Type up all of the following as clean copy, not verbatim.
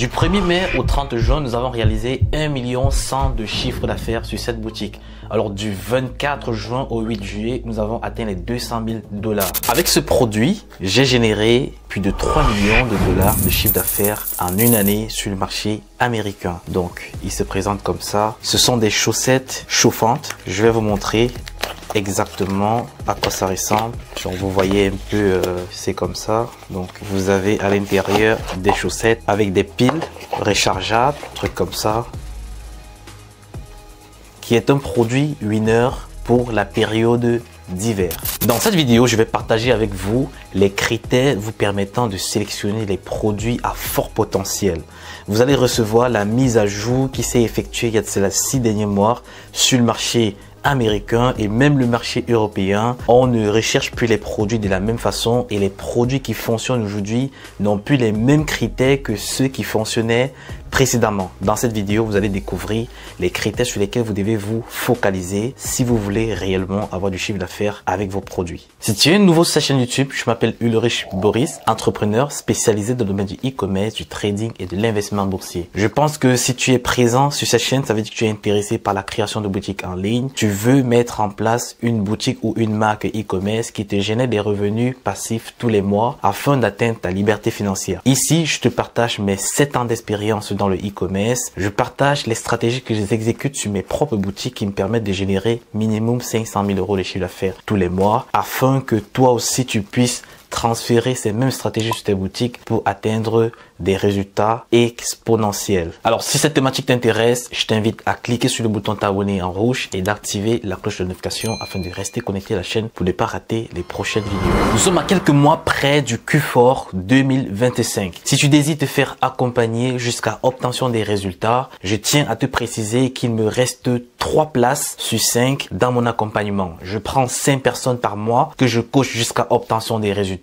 Du 1er mai au 30 juin, nous avons réalisé 1 100 000 de chiffre d'affaires sur cette boutique. Alors du 24 juin au 8 juillet, nous avons atteint les 200 000 $. Avec ce produit, j'ai généré plus de 3 millions de dollars de chiffre d'affaires en une année sur le marché américain. Donc, il se présente comme ça. Ce sont des chaussettes chauffantes. Je vais vous montrer exactement à quoi ça ressemble. Donc vous voyez un peu, c'est comme ça. Donc vous avez à l'intérieur des chaussettes avec des piles rechargeables, truc comme ça, qui est un produit winner pour la période d'hiver. Dans cette vidéo, je vais partager avec vous les critères vous permettant de sélectionner les produits à fort potentiel. Vous allez recevoir la mise à jour qui s'est effectuée il y a de cela 6 derniers mois sur le marché américain et même le marché européen. On ne recherche plus les produits de la même façon et les produits qui fonctionnent aujourd'hui n'ont plus les mêmes critères que ceux qui fonctionnaient précédemment. Dans cette vidéo, vous allez découvrir les critères sur lesquels vous devez vous focaliser si vous voulez réellement avoir du chiffre d'affaires avec vos produits. Si tu es nouveau sur cette chaîne YouTube, je m'appelle Ulrich Boris, entrepreneur spécialisé dans le domaine du e-commerce, du trading et de l'investissement boursier. Je pense que si tu es présent sur cette chaîne, ça veut dire que tu es intéressé par la création de boutiques en ligne. Tu veux mettre en place une boutique ou une marque e-commerce qui te génère des revenus passifs tous les mois afin d'atteindre ta liberté financière. Ici, je te partage mes 7 ans d'expérience dans le e-commerce. Je partage les stratégies que j'exécute sur mes propres boutiques qui me permettent de générer minimum 500 000 € de chiffre d'affaires tous les mois afin que toi aussi tu puisses transférer ces mêmes stratégies sur tes boutiques pour atteindre des résultats exponentiels. Alors, si cette thématique t'intéresse, je t'invite à cliquer sur le bouton t'abonner en rouge et d'activer la cloche de notification afin de rester connecté à la chaîne pour ne pas rater les prochaines vidéos. Nous sommes à quelques mois près du Q4 2025. Si tu désires te faire accompagner jusqu'à obtention des résultats, je tiens à te préciser qu'il me reste 3 places sur 5 dans mon accompagnement. Je prends 5 personnes par mois que je coach jusqu'à obtention des résultats.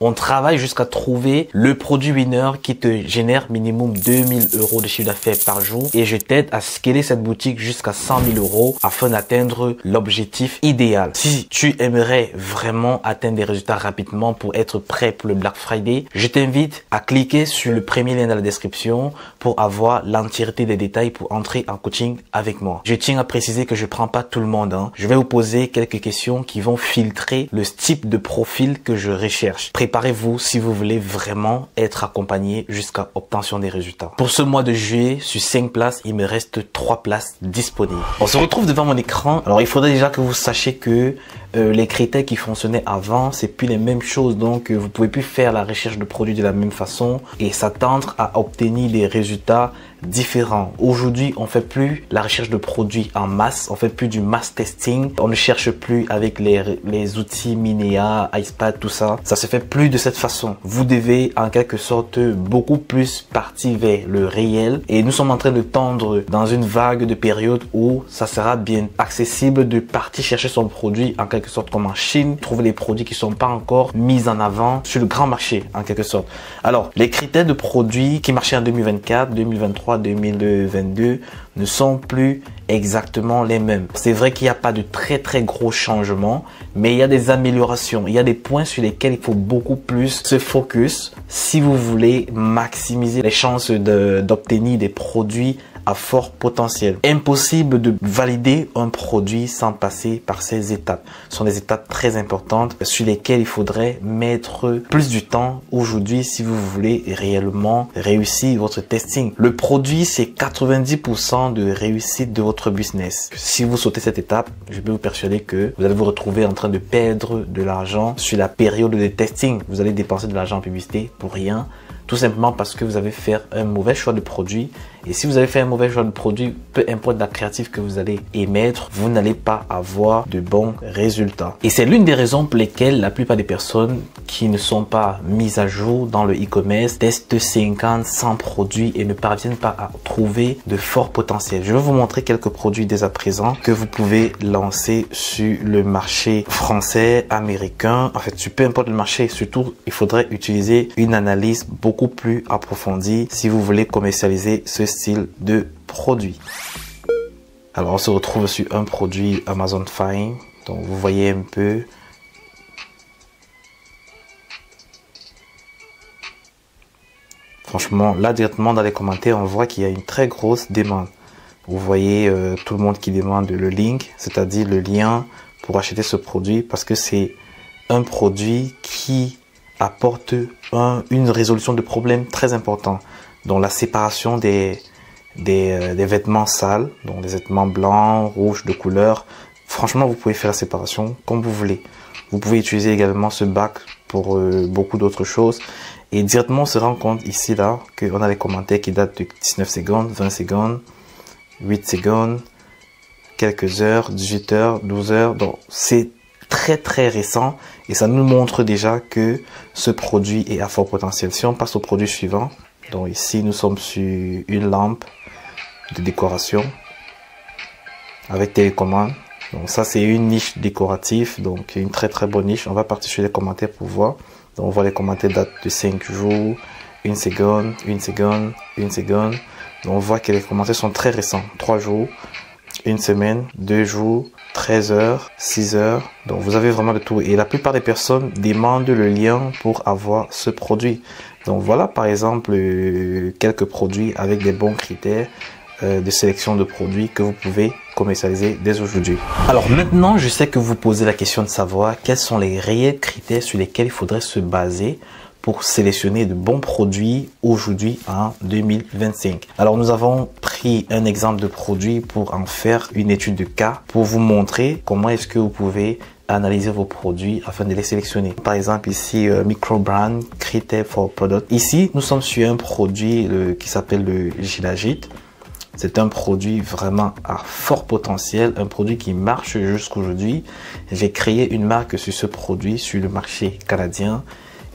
On travaille jusqu'à trouver le produit winner qui te génère minimum 2000 € de chiffre d'affaires par jour et je t'aide à scaler cette boutique jusqu'à 100 000 € afin d'atteindre l'objectif idéal. Si tu aimerais vraiment atteindre des résultats rapidement pour être prêt pour le Black Friday, je t'invite à cliquer sur le premier lien dans la description pour avoir l'entièreté des détails pour entrer en coaching avec moi. Je tiens à préciser que je prends pas tout le monde. Je vais vous poser quelques questions qui vont filtrer le type de profil que je recherche. Préparez-vous si vous voulez vraiment être accompagné jusqu'à obtention des résultats. Pour ce mois de juillet, sur 5 places, il me reste 3 places disponibles. On se retrouve devant mon écran. Alors, il faudrait déjà que vous sachiez que les critères qui fonctionnaient avant, c'est plus les mêmes choses. Donc, vous pouvez plus faire la recherche de produits de la même façon et s'attendre à obtenir des résultats différents. Aujourd'hui, on fait plus la recherche de produits en masse. On fait plus du mass testing. On ne cherche plus avec les outils Minea, iSpot, tout ça. Ça se fait plus de cette façon. Vous devez en quelque sorte beaucoup plus partir vers le réel et nous sommes en train de tendre dans une vague de période où ça sera bien accessible de partir chercher son produit en quelque sorte comme en Chine, trouver les produits qui sont pas encore mis en avant sur le grand marché en quelque sorte. Alors, les critères de produits qui marchaient en 2024, 2023, 2022 ne sont plus exactement les mêmes. C'est vrai qu'il n'y a pas de très gros changements, mais il y a des améliorations. Il y a des points sur lesquels il faut beaucoup plus se focus si vous voulez maximiser les chances d'obtenir des produits à fort potentiel. Impossible de valider un produit sans passer par ces étapes. Ce sont des étapes très importantes sur lesquelles il faudrait mettre plus du temps aujourd'hui si vous voulez réellement réussir votre testing. Le produit, c'est 90% de réussite de votre business. Si vous sautez cette étape, je peux vous persuader que vous allez vous retrouver en train de perdre de l'argent sur la période de testing. Vous allez dépenser de l'argent en publicité pour rien. Tout simplement parce que vous avez fait un mauvais choix de produit. Et si vous avez fait un mauvais choix de produit, peu importe la créative que vous allez émettre, vous n'allez pas avoir de bons résultats. Et c'est l'une des raisons pour lesquelles la plupart des personnes qui ne sont pas mises à jour dans le e-commerce testent 50, 100 produits et ne parviennent pas à trouver de forts potentiels. Je vais vous montrer quelques produits dès à présent que vous pouvez lancer sur le marché français, américain. En fait, sur peu importe le marché, surtout, il faudrait utiliser une analyse beaucoup plus approfondie si vous voulez commercialiser ce style de produit. Alors, on se retrouve sur un produit Amazon Fine. Donc, vous voyez un peu. Franchement, là directement dans les commentaires, on voit qu'il y a une très grosse demande. Vous voyez tout le monde qui demande le link, c'est-à-dire le lien pour acheter ce produit, parce que c'est un produit qui apporte une résolution de problèmes très important, dont la séparation des vêtements sales, donc des vêtements blancs, rouges, de couleur. Franchement, vous pouvez faire la séparation comme vous voulez. Vous pouvez utiliser également ce bac pour beaucoup d'autres choses. Et directement, on se rend compte ici, là, qu'on a les commentaires qui datent de 19 secondes, 20 secondes, 8 secondes, quelques heures, 18 heures, 12 heures. Donc, c'est très récent et ça nous montre déjà que ce produit est à fort potentiel. Si on passe au produit suivant, donc ici, nous sommes sur une lampe de décoration avec télécommande. Donc ça, c'est une niche décorative, donc une très bonne niche. On va partir sur les commentaires pour voir. Donc on voit les commentaires datent de 5 jours, 1 seconde, 1 seconde, 1 seconde. Donc on voit que les commentaires sont très récents. 3 jours, 1 semaine, 2 jours, 13 heures, 6 heures. Donc vous avez vraiment de tout. Et la plupart des personnes demandent le lien pour avoir ce produit. Donc voilà par exemple quelques produits avec des bons critères de sélection de produits que vous pouvez commercialiser dès aujourd'hui. Alors maintenant, je sais que vous posez la question de savoir quels sont les réels critères sur lesquels il faudrait se baser pour sélectionner de bons produits aujourd'hui en 2025. Alors nous avons pris un exemple de produit pour en faire une étude de cas pour vous montrer comment est-ce que vous pouvez analyser vos produits afin de les sélectionner. Par exemple ici Micro Brand Critère for Product. Ici nous sommes sur un produit qui s'appelle le Gilagite. C'est un produit vraiment à fort potentiel, un produit qui marche jusqu'aujourd'hui. J'ai créé une marque sur ce produit sur le marché canadien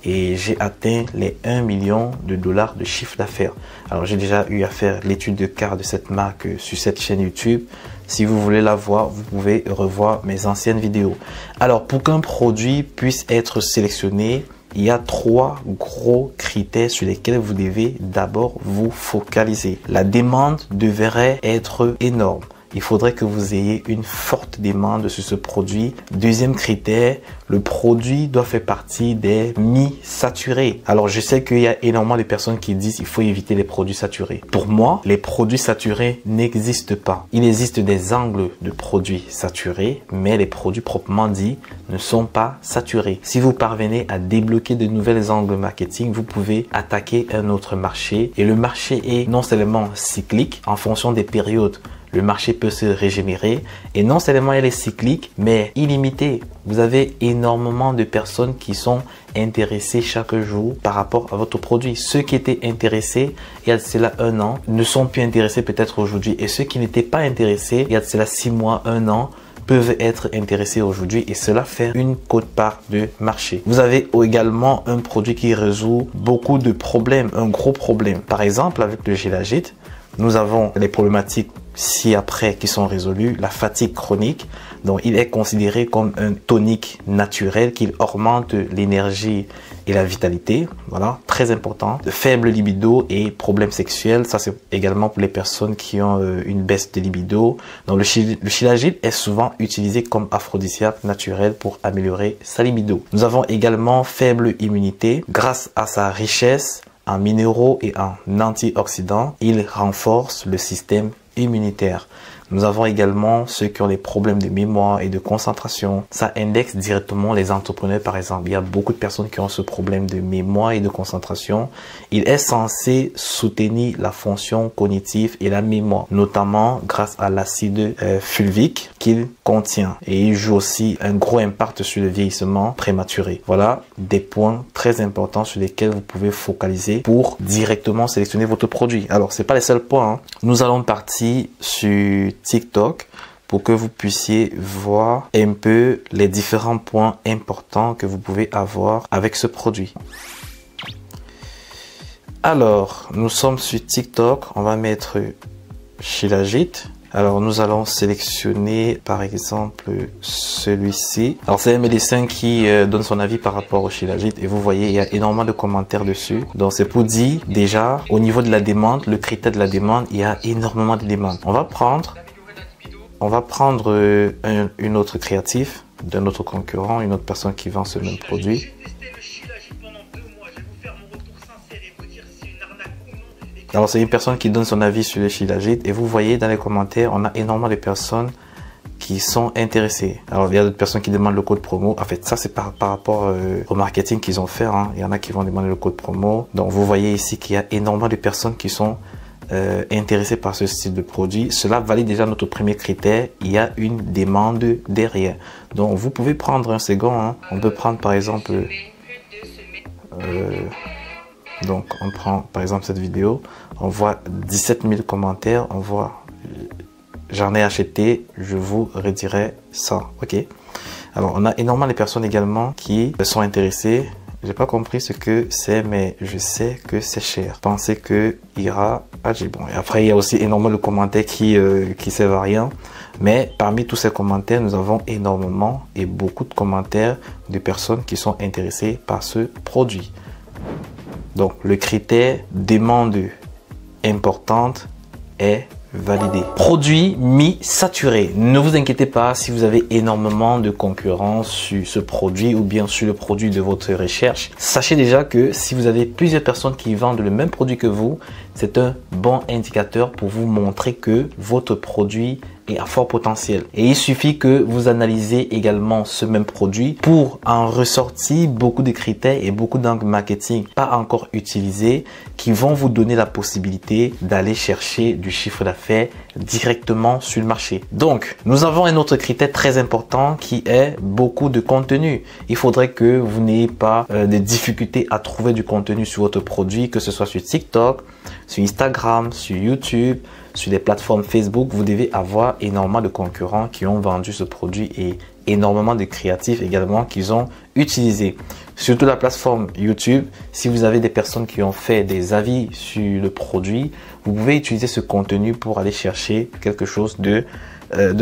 et j'ai atteint les 1 million de dollars de chiffre d'affaires. Alors j'ai déjà eu à faire l'étude de cas de cette marque sur cette chaîne YouTube. Si vous voulez la voir, vous pouvez revoir mes anciennes vidéos. Alors pour qu'un produit puisse être sélectionné, il y a 3 gros critères sur lesquels vous devez d'abord vous focaliser. La demande devrait être énorme. Il faudrait que vous ayez une forte demande sur ce produit. Deuxième critère, le produit doit faire partie des mi-saturés. Alors, je sais qu'il y a énormément de personnes qui disent qu'il faut éviter les produits saturés. Pour moi, les produits saturés n'existent pas. Il existe des angles de produits saturés, mais les produits proprement dits ne sont pas saturés. Si vous parvenez à débloquer de nouvelles angles marketing, vous pouvez attaquer un autre marché. Et le marché est non seulement cyclique en fonction des périodes. Le marché peut se régénérer et non seulement elle est cyclique, mais illimitée. Vous avez énormément de personnes qui sont intéressées chaque jour par rapport à votre produit. Ceux qui étaient intéressés il y a de cela 1 an ne sont plus intéressés peut-être aujourd'hui. Et ceux qui n'étaient pas intéressés il y a de cela 6 mois, 1 an peuvent être intéressés aujourd'hui et cela fait une quote-part de marché. Vous avez également un produit qui résout beaucoup de problèmes, un gros problème. Par exemple, avec le Gilagite, nous avons les problématiques ci-après qui sont résolues, la fatigue chronique. Donc, il est considéré comme un tonique naturel qui augmente l'énergie et la vitalité. Voilà, très important. De faible libido et problèmes sexuels. Ça, c'est également pour les personnes qui ont une baisse de libido. Donc, le Shilajit est souvent utilisé comme aphrodisiaque naturel pour améliorer sa libido. Nous avons également faible immunité grâce à sa richesse en minéraux et en antioxydants. Il renforce le système immunitaire. Nous avons également ceux qui ont des problèmes de mémoire et de concentration. Ça indexe directement les entrepreneurs, par exemple. Il y a beaucoup de personnes qui ont ce problème de mémoire et de concentration. Il est censé soutenir la fonction cognitive et la mémoire, notamment grâce à l'acide fulvique qu'il contient. Et il joue aussi un gros impact sur le vieillissement prématuré. Voilà des points très importants sur lesquels vous pouvez focaliser pour directement sélectionner votre produit. Alors, c'est pas les seuls points, hein. Nous allons partir sur TikTok pour que vous puissiez voir un peu les différents points importants que vous pouvez avoir avec ce produit. Alors, nous sommes sur TikTok. On va mettre Shilajit. Alors, nous allons sélectionner par exemple celui-ci. Alors, c'est un médecin qui donne son avis par rapport au Shilajit et vous voyez, il y a énormément de commentaires dessus. Donc, c'est pour dire déjà, au niveau de la demande, le critère de la demande, il y a énormément de demandes. On va prendre une autre créatif d'un autre concurrent, une autre personne qui vend ce même produit. Alors c'est une personne qui donne son avis sur le Shilajit et vous voyez dans les commentaires, on a énormément de personnes qui sont intéressées. Alors il y a d'autres personnes qui demandent le code promo. En fait, ça c'est par rapport au marketing qu'ils ont fait. Hein. Il y en a qui vont demander le code promo. Donc vous voyez ici qu'il y a énormément de personnes qui sont intéressées par ce style de produit. Cela valide déjà notre premier critère. Il y a une demande derrière. Donc vous pouvez prendre un second. Hein. On peut prendre par exemple... donc on prend par exemple cette vidéo. On voit 17 000 commentaires. On voit... J'en ai acheté, je vous redirai ça. Ok. Alors, on a énormément de personnes également qui sont intéressées. J'ai pas compris ce que c'est, mais je sais que c'est cher. Pensez que ira. Ah, j'ai bon. Et après, il y a aussi énormément de commentaires qui servent à rien. Mais parmi tous ces commentaires, nous avons énormément et beaucoup de commentaires de personnes qui sont intéressées par ce produit. Donc, le critère demande importante est validé. Produit mi-saturé. Ne vous inquiétez pas si vous avez énormément de concurrence sur ce produit ou bien sur le produit de votre recherche. Sachez déjà que si vous avez plusieurs personnes qui vendent le même produit que vous, c'est un bon indicateur pour vous montrer que votre produit est à fort potentiel. Et il suffit que vous analysez également ce même produit pour en ressortir beaucoup de critères et beaucoup d'angles marketing pas encore utilisés qui vont vous donner la possibilité d'aller chercher du chiffre d'affaires directement sur le marché. Donc, nous avons un autre critère très important qui est beaucoup de contenu. Il faudrait que vous n'ayez pas de difficultés à trouver du contenu sur votre produit, que ce soit sur TikTok, sur Instagram, sur YouTube, sur des plateformes Facebook. Vous devez avoir énormément de concurrents qui ont vendu ce produit et énormément de créatifs également qu'ils ont utilisé. Surtout la plateforme YouTube, si vous avez des personnes qui ont fait des avis sur le produit, vous pouvez utiliser ce contenu pour aller chercher quelque chose de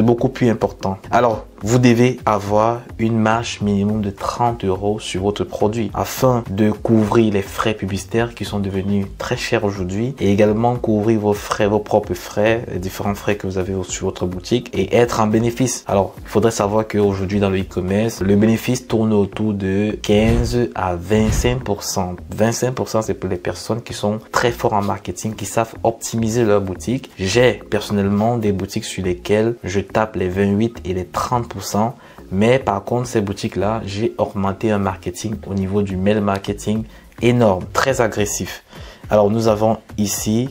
beaucoup plus important. Alors, vous devez avoir une marge minimum de 30 € sur votre produit afin de couvrir les frais publicitaires qui sont devenus très chers aujourd'hui et également couvrir vos frais, vos propres frais, les différents frais que vous avez sur votre boutique et être en bénéfice. Alors, il faudrait savoir qu'aujourd'hui dans le e-commerce, le bénéfice tourne autour de 15 à 25%. 25%, c'est pour les personnes qui sont très forts en marketing, qui savent optimiser leur boutique. J'ai personnellement des boutiques sur lesquelles je tape les 28 et les 30%. Mais par contre, ces boutiques-là, j'ai augmenté un marketing au niveau du mail marketing énorme, très agressif. Alors, nous avons ici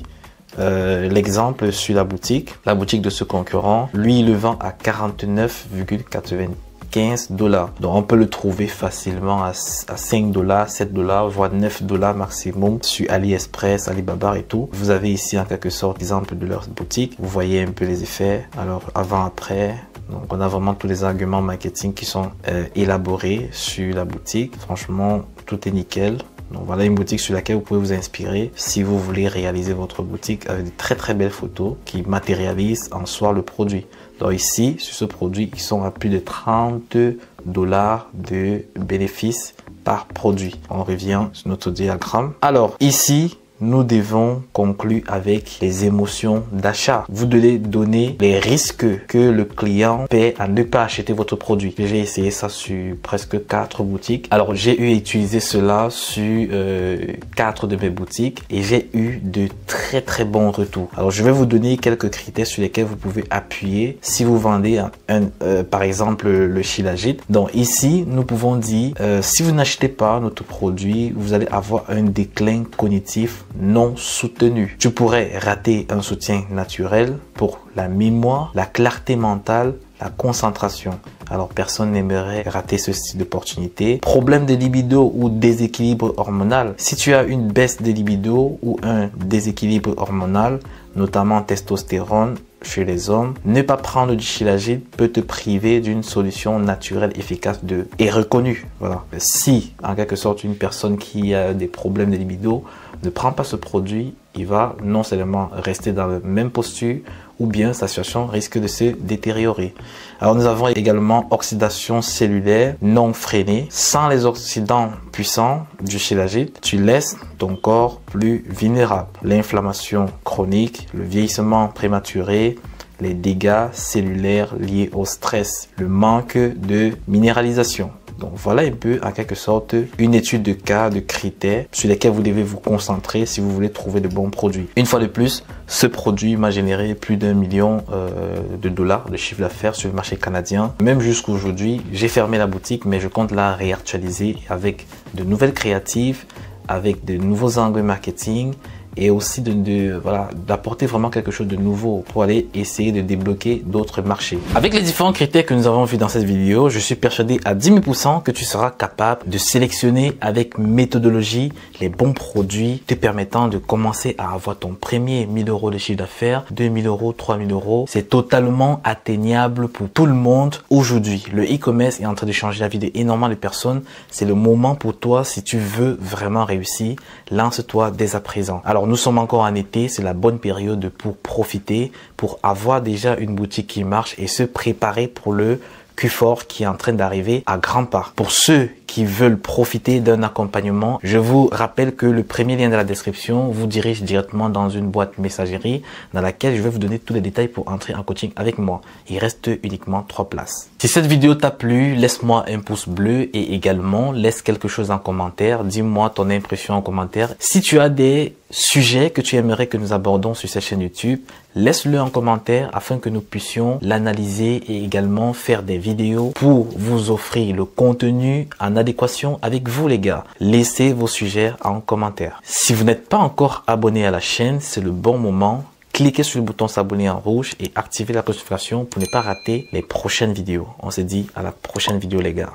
l'exemple sur la boutique de ce concurrent. Lui, il le vend à 49,95 $. Donc, on peut le trouver facilement à 5 $, 7 $, voire 9 $ maximum sur AliExpress, Alibaba et tout. Vous avez ici en quelque sorte l'exemple de leur boutique. Vous voyez un peu les effets. Alors, avant, après. Donc, on a vraiment tous les arguments marketing qui sont élaborés sur la boutique. Franchement, tout est nickel. Donc, voilà une boutique sur laquelle vous pouvez vous inspirer si vous voulez réaliser votre boutique avec de très très belles photos qui matérialisent en soi le produit. Donc ici, sur ce produit, ils sont à plus de 30 $ de bénéfices par produit. On revient sur notre diagramme. Alors ici, nous devons conclure avec les émotions d'achat. Vous devez donner les risques que le client paie à ne pas acheter votre produit. J'ai essayé ça sur presque 4 boutiques. Alors, j'ai eu à utiliser cela sur 4 de mes boutiques et j'ai eu de très très bons retours. Alors, je vais vous donner quelques critères sur lesquels vous pouvez appuyer si vous vendez par exemple le Shilajit. Donc ici, nous pouvons dire si vous n'achetez pas notre produit, vous allez avoir un déclin cognitif non soutenu. Tu pourrais rater un soutien naturel pour la mémoire, la clarté mentale, la concentration. Alors, personne n'aimerait rater ce style d'opportunité. Problème de libido ou déséquilibre hormonal. Si tu as une baisse de libido ou un déséquilibre hormonal, notamment testostérone chez les hommes, ne pas prendre du Shilajit peut te priver d'une solution naturelle efficace et reconnue. Voilà. Si, en quelque sorte, une personne qui a des problèmes de libido ne prend pas ce produit, il va non seulement rester dans la même posture ou bien sa situation risque de se détériorer. Alors nous avons également oxydation cellulaire non freinée. Sans les oxydants puissants du Shilajit, tu laisses ton corps plus vulnérable. L'inflammation chronique, le vieillissement prématuré, les dégâts cellulaires liés au stress, le manque de minéralisation. Donc voilà un peu en quelque sorte une étude de cas, de critères sur lesquels vous devez vous concentrer si vous voulez trouver de bons produits. Une fois de plus, ce produit m'a généré plus d'1 million de dollars de chiffre d'affaires sur le marché canadien. Même jusqu'à aujourd'hui, j'ai fermé la boutique, mais je compte la réactualiser avec de nouvelles créatives, avec de nouveaux angles marketing et aussi d'apporter vraiment quelque chose de nouveau pour aller essayer de débloquer d'autres marchés. Avec les différents critères que nous avons vus dans cette vidéo, je suis persuadé à 10 000% que tu seras capable de sélectionner avec méthodologie les bons produits te permettant de commencer à avoir ton premier 1000 euros de chiffre d'affaires, 2000 euros, 3000 euros. C'est totalement atteignable pour tout le monde aujourd'hui. Le e-commerce est en train de changer la vie d'énormément de personnes. C'est le moment pour toi si tu veux vraiment réussir. Lance-toi dès à présent. Alors, nous sommes encore en été, c'est la bonne période pour profiter, pour avoir déjà une boutique qui marche et se préparer pour le Q4 qui est en train d'arriver à grands pas. Pour ceux qui veulent profiter d'un accompagnement, je vous rappelle que le premier lien de la description vous dirige directement dans une boîte messagerie dans laquelle je vais vous donner tous les détails pour entrer en coaching avec moi. Il reste uniquement 3 places. Si cette vidéo t'a plu, laisse-moi un pouce bleu et également laisse quelque chose en commentaire. Dis-moi ton impression en commentaire. Si tu as des sujets que tu aimerais que nous abordons sur cette chaîne YouTube, laisse-le en commentaire afin que nous puissions l'analyser et également faire des vidéos pour vous offrir le contenu en adéquation avec vous les gars. Laissez vos sujets en commentaire. Si vous n'êtes pas encore abonné à la chaîne, c'est le bon moment. Cliquez sur le bouton s'abonner en rouge et activez la notification pour ne pas rater les prochaines vidéos. On se dit à la prochaine vidéo les gars.